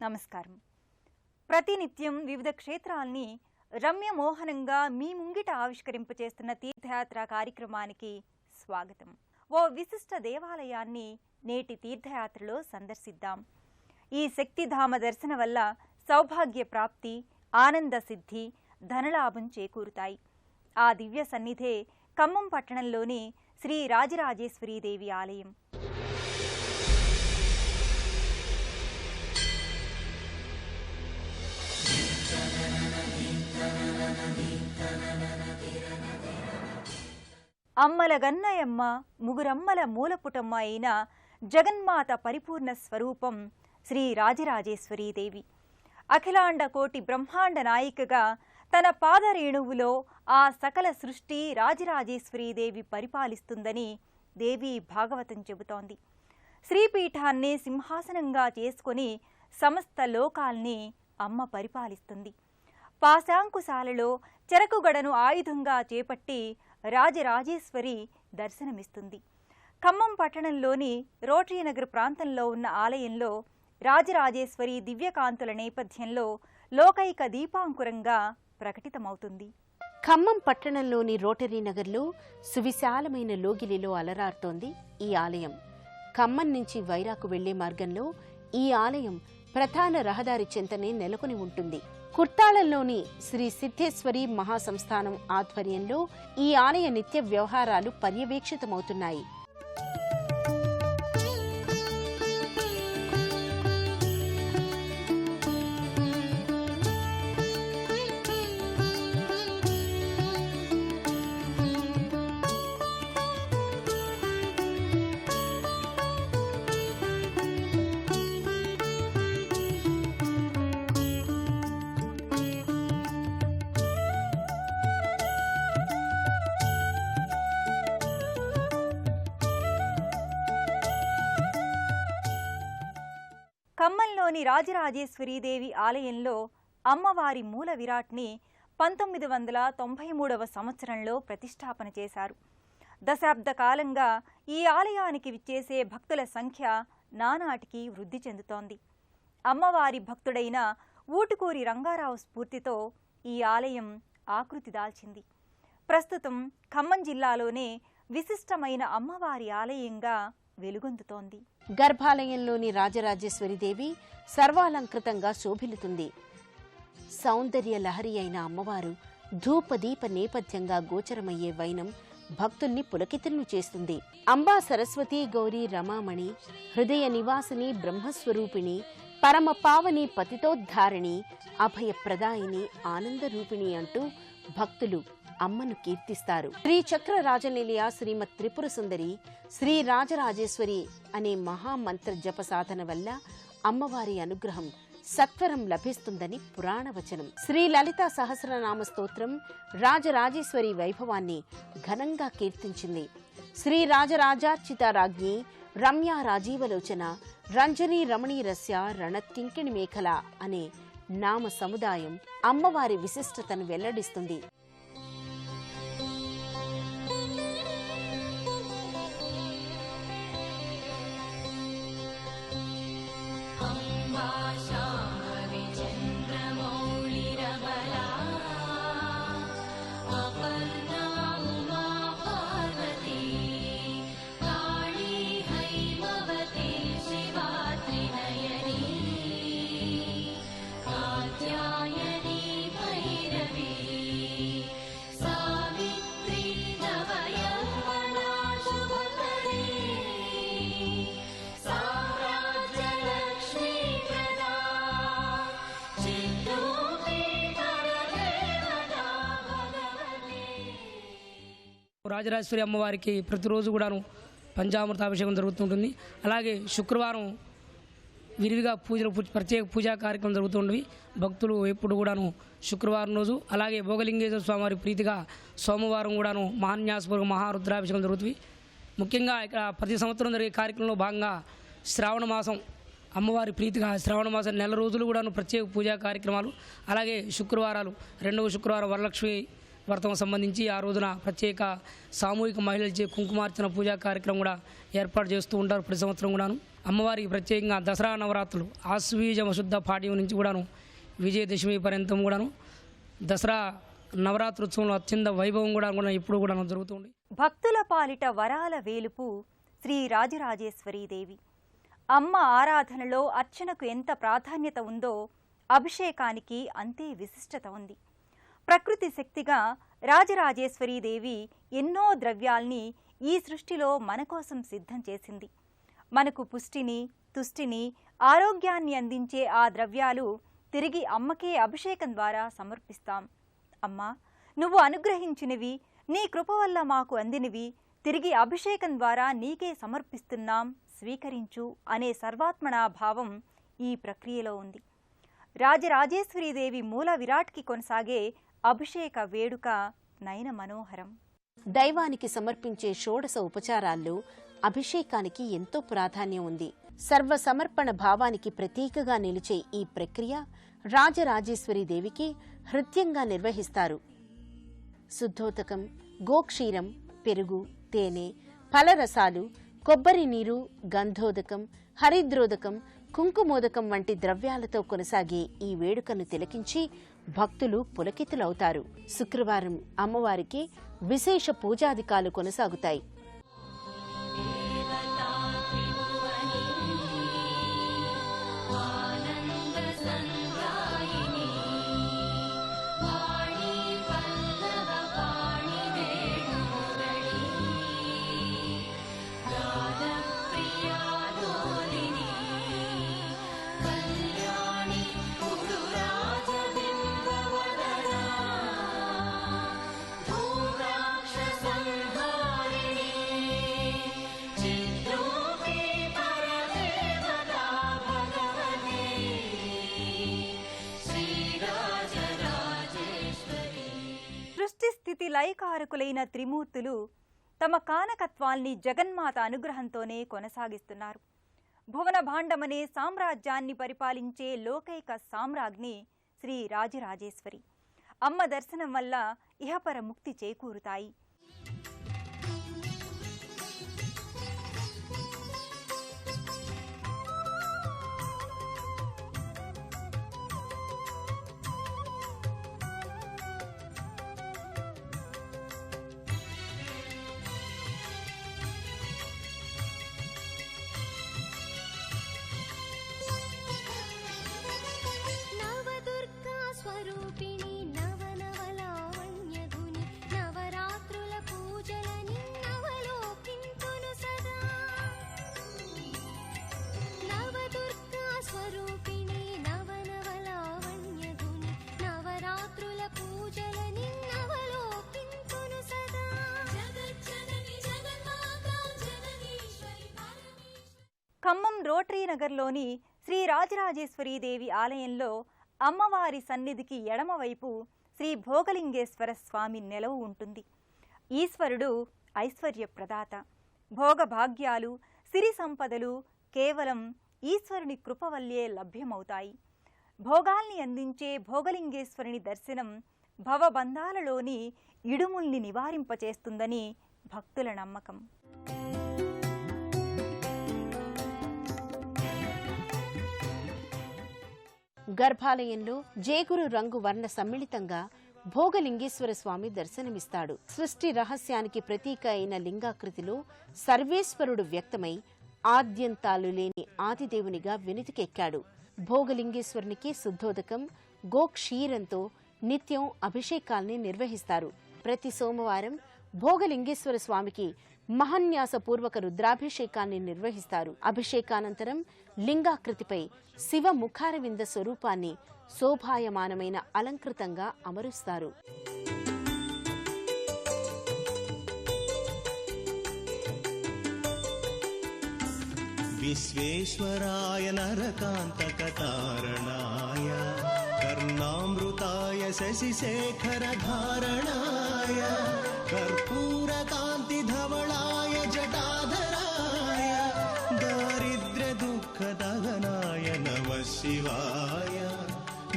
నమస్కారం. ప్రతినిత్యం వివిధ క్షేత్రాల్ని రమ్యమోహనంగా మీ ముంగిట ఆవిష్కరింపచేస్తున్న తీర్థయాత్ర కార్యక్రమానికి స్వాగతం. ఓ విశిష్ట దేవాలయాన్ని నేటి తీర్థయాత్రలో సందర్శిద్దాం. ఈ శక్తిధామ దర్శన వల్ల సౌభాగ్య ప్రాప్తి, ఆనంద సిద్ధి, ధనలాభం చేకూరుతాయి. ఆ దివ్య సన్నిధే ఖమ్మం పట్టణంలోని శ్రీ రాజరాజేశ్వరీదేవి ఆలయం. అమ్మల గన్నయమ్మ, ముగురమ్మల మూలపుటమ్మ అయిన జగన్మాత పరిపూర్ణ స్వరూపం శ్రీ రాజరాజేశ్వరీదేవి. అఖిలాండ కోటి బ్రహ్మాండ నాయికగా తన పాదరేణువులో ఆ సకల సృష్టి రాజరాజేశ్వరీదేవి పరిపాలిస్తుందని దేవి భాగవతం చెబుతోంది. శ్రీపీఠాన్ని సింహాసనంగా చేసుకొని సమస్త లోకాల్ని అమ్మ పరిపాలిస్తుంది. పాశాంకుశాలలో చెరకుగడను ఆయుధంగా చేపట్టి రాజరాజేశ్వరి దర్శనమిస్తుంది. ఖమ్మం పట్టణంలోని రోటరీనగర్ ప్రాంతంలో ఉన్న ఆలయంలో రాజరాజేశ్వరి దివ్యకాంతుల నేపథ్యంలో లోకైక దీపాంకురంగా ప్రకటితమవుతుంది. ఖమ్మం పట్టణంలోని రోటరీనగర్లో సువిశాలమైన లోగిలిలో అలరారుతోంది ఈ ఆలయం. ఖమ్మం నుంచి వైరాకు వెళ్లే మార్గంలో ఈ ఆలయం ప్రధాన రహదారి చెంతనే నెలకొని ఉంటుంది. కుర్తాళంలోని శ్రీ సిద్ధేశ్వరి మహాసంస్థానం ఆధ్వర్యంలో ఈ ఆలయ నిత్య వ్యవహారాలు పర్యవేక్షితమవుతున్నాయి. ఖమ్మంలోని రాజరాజేశ్వరీదేవి ఆలయంలో అమ్మవారి మూల విరాట్ని 1993వ సంవత్సరంలో ప్రతిష్టాపన చేశారు. దశాబ్ద కాలంగా ఈ ఆలయానికి విచ్చేసే భక్తుల సంఖ్య నానాటికి వృద్ధి చెందుతోంది. అమ్మవారి భక్తుడైన ఊటుకూరి రంగారావు స్ఫూర్తితో ఈ ఆలయం ఆకృతి దాల్చింది. ప్రస్తుతం ఖమ్మం జిల్లాలోనే విశిష్టమైన అమ్మవారి ఆలయంగా వెలుగొందుతోంది. గర్భాలయంలోని రాజరాజేశ్వరీదేవి సర్వాలంకృతంగా శోభిల్లుతుంది. సౌందర్య లహరి అయిన అమ్మవారు ధూపదీప నేపథ్యంగా గోచరమయ్యే వైనం భక్తుల్ని పులకితులను చేస్తుంది. అంబా సరస్వతి గౌరీ రమామణి, హృదయ నివాసిని బ్రహ్మస్వరూపిణి, పరమ పావని పతితోద్ధారిణి, అభయప్రదాయిని ఆనందరూపిణి అంటూ భక్తులు అమ్మను కీర్తిస్తారు. శ్రీ చక్ర రాజనిలయ శ్రీమత్ త్రిపుర సుందరి శ్రీ రాజరాజేశ్వరి అనే మహామంత్ర జప సాధన వల్ల అమ్మవారి అనుగ్రహం సత్వరం లభిస్తుందని పురాణవచనం. శ్రీ లలితా సహస్రనామ స్తోత్రం రాజరాజేశ్వరి వైభవాన్ని ఘనంగా కీర్తించింది. శ్రీ రాజరాజార్చిత రాజ్ఞి రమ్యా రాజీవలోచన రంజనీ రమణీ రస్య రణత్కింకిణి మేఖల అనే నామ సముదాయం అమ్మవారి విశిష్టతను వెల్లడిస్తుంది. రాజరాజేశ్వరి అమ్మవారికి ప్రతిరోజు కూడాను పంచామృతాభిషేకం జరుగుతుంటుంది. అలాగే శుక్రవారం విరివిగా పూజలు ప్రత్యేక పూజా కార్యక్రమం జరుగుతుండవి. భక్తులు ఎప్పుడు కూడాను శుక్రవారం రోజు, అలాగే భోగలింగేశ్వర స్వామివారి ప్రీతిగా సోమవారం కూడాను మహాన్యాసపూర్వక మహారుద్రాభిషేకం జరుగుతుంది. ముఖ్యంగా ఇక్కడ ప్రతి సంవత్సరం జరిగే కార్యక్రమంలో భాగంగా శ్రావణ మాసం అమ్మవారి ప్రీతిగా శ్రావణ మాసం నెల రోజులు కూడాను ప్రత్యేక పూజా కార్యక్రమాలు, అలాగే శుక్రవారాలు, రెండవ శుక్రవారం వరలక్ష్మి వ్రతం సంబంధించి ఆ రోజున ప్రత్యేక సామూహిక మహిళలచే కుంకుమార్చన పూజా కార్యక్రమం కూడా ఏర్పాటు చేస్తూ ఉంటారు ప్రతి సంవత్సరం కూడాను. అమ్మవారికి ప్రత్యేకంగా దసరా నవరాత్రులు ఆశ్వీజ శుద్ధ పాఠ్యం నుంచి కూడాను విజయదశమి పర్యంతం కూడాను దసరా నవరాత్రోత్సవంలో అత్యంత వైభవం కూడా ఇప్పుడు కూడా జరుగుతుంది. భక్తుల పాలిట వరాల వేలుపు శ్రీ రాజరాజేశ్వరీదేవి. అమ్మ ఆరాధనలో అర్చనకు ఎంత ప్రాధాన్యత ఉందో అభిషేకానికి అంతే విశిష్టత ఉంది. ప్రకృతి శక్తిగా రాజరాజేశ్వరీదేవి ఎన్నో ద్రవ్యాల్ని ఈ సృష్టిలో మన కోసం సిద్ధం చేసింది. మనకు పుష్టిని, తుష్టిని, ఆరోగ్యాన్ని అందించే ఆ ద్రవ్యాలు తిరిగి అమ్మకే అభిషేకం ద్వారా సమర్పిస్తాం. అమ్మా, నువ్వు అనుగ్రహించినవి, నీ కృప వల్ల మాకు అందినవి తిరిగి అభిషేకం ద్వారా నీకే సమర్పిస్తున్నాం, స్వీకరించు అనే సర్వాత్మనా భావం ఈ ప్రక్రియలో ఉంది. రాజరాజేశ్వరీదేవి మూల విరాట్కి కొనసాగే అభిషేక వేడుక నయన మనోహరం. దైవానికి సమర్పించే షోడశ ఉపచారాల్లో అభిషేకానికి ఎంతో ప్రాధాన్యం ఉంది. సర్వ సమర్పణ భావానికి ప్రతీకగా నిలిచే ఈ ప్రక్రియ రాజరాజేశ్వరీదేవికి హృత్యంగా నిర్వహిస్తారు. శుద్ధోదకం, గోక్షీరం, పెరుగు, తేనె, ఫలరసాలు, కొబ్బరి నీరు, గంధోదకం, హరిద్రోదకం, కుంకుమోదకం వంటి ద్రవ్యాలతో కొనసాగే ఈ వేడుకను తిలకించి భక్తులు పులకితులవుతారు. శుక్రవారం అమ్మవారికి విశేష పూజాధికాలు కొనసాగుతాయి. స్థితి లయకారకులైన త్రిమూర్తులు తమ కానకత్వాల్ని జగన్మాత అనుగ్రహంతోనే కొనసాగిస్తున్నారు. భువన భాండమనే సామ్రాజ్యాన్ని పరిపాలించే లోకైక సామ్రాజ్ఞి శ్రీ రాజరాజేశ్వరి. అమ్మ దర్శనం వల్ల ఇహపర ముక్తి చేకూరుతాయి. ఖమ్మం రోటరీ నగర్లోని శ్రీ రాజరాజేశ్వరీదేవి ఆలయంలో అమ్మవారి సన్నిధికి ఎడమవైపు శ్రీ భోగలింగేశ్వర స్వామి నెలవు ఉంటుంది. ఈశ్వరుడు ఐశ్వర్య ప్రదాత. భోగభాగ్యాలు, సిరి సంపదలు కేవలం ఈశ్వరుని కృప వల్లే లభ్యమవుతాయి. భోగాల్ని అందించే భోగలింగేశ్వరుని దర్శనం భవబంధాలలోని ఇడుముల్ని నివారింపచేస్తుందని భక్తుల నమ్మకం. గర్భాలయంలో జేగురు రంగు వర్ణ సమ్మిళితంగా భోగలింగేశ్వర స్వామి దర్శనమిస్తాడు. సృష్టి రహస్యానికి ప్రతీక అయిన లింగాకృతిలో సర్వేశ్వరుడు వ్యక్తమై ఆద్యంతాలు లేని ఆదిదేవునిగా వినుతికెక్కాడు. భోగలింగేశ్వరునికి శుద్ధోదకం, గోక్షీరంతో నిత్యం అభిషేకాల్ని నిర్వహిస్తారు. ప్రతి సోమవారం భోగలింగేశ్వర స్వామికి మహన్యాసపూర్వక రుద్రాభిషేకాన్ని నిర్వహిస్తారు. అభిషేకానంతరం లింగాకృతిపై శివ ముఖారవింద స్వరూపాన్ని శోభాయమానమైన అలంకృతంగా అమరుస్తారు. విశ్వేశ్వరాయ నరకాంతకతారణాయ కర్ణామృతాయ శశిశేఖరధారణాయ కర్పూరకాంతిధవళాయ జటాధరాయ దారిద్ర్య దుఃఖదహనాయ నమః శివాయ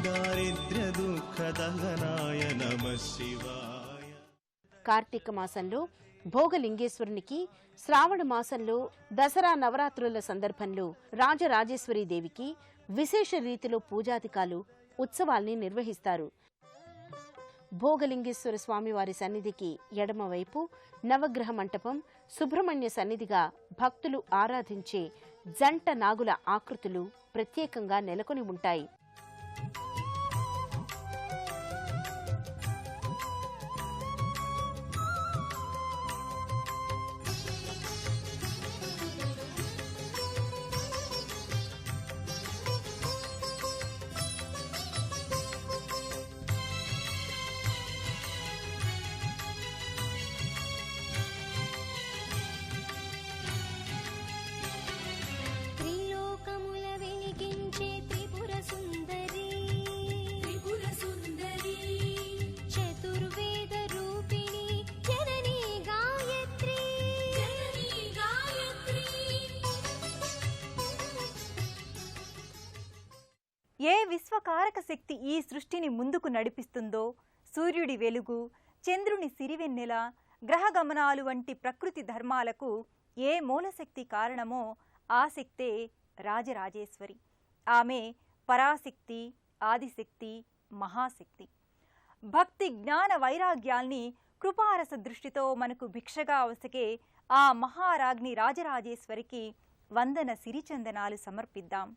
దారిద్ర్య దుఃఖదహనాయ నమః శివాయ. కార్తీక మాసంలో భోగలింగేశ్వరునికి, శ్రావణ మాసంలో దసరా నవరాత్రుల సందర్భంలో రాజరాజేశ్వరీ దేవికి విశేష రీతిలో పూజాధికాలు ఉత్సవాల్ని నిర్వహిస్తారు. భోగలింగేశ్వర స్వామివారి సన్నిధికి ఎడమవైపు నవగ్రహ మంటపం, సుబ్రహ్మణ్య సన్నిధిగా భక్తులు ఆరాధించే జంట నాగుల ఆకృతులు ప్రత్యేకంగా నెలకొని ఉంటాయి. ఏ విశ్వకారక శక్తి ఈ సృష్టిని ముందుకు నడిపిస్తుందో, సూర్యుడి వెలుగు, చంద్రుని సిరివెన్నెల, గ్రహగమనాలు వంటి ప్రకృతి ధర్మాలకు ఏ మూలశక్తి కారణమో ఆ శక్తే రాజరాజేశ్వరి. ఆమె పరాశక్తి, ఆదిశక్తి, మహాశక్తి. భక్తి జ్ఞాన వైరాగ్యాల్ని కృపారస దృష్టితో మనకు భిక్షగా అవసకే ఆ మహారాజ్ఞి రాజరాజేశ్వరికి వందన సిరిచందనాలు సమర్పిద్దాం.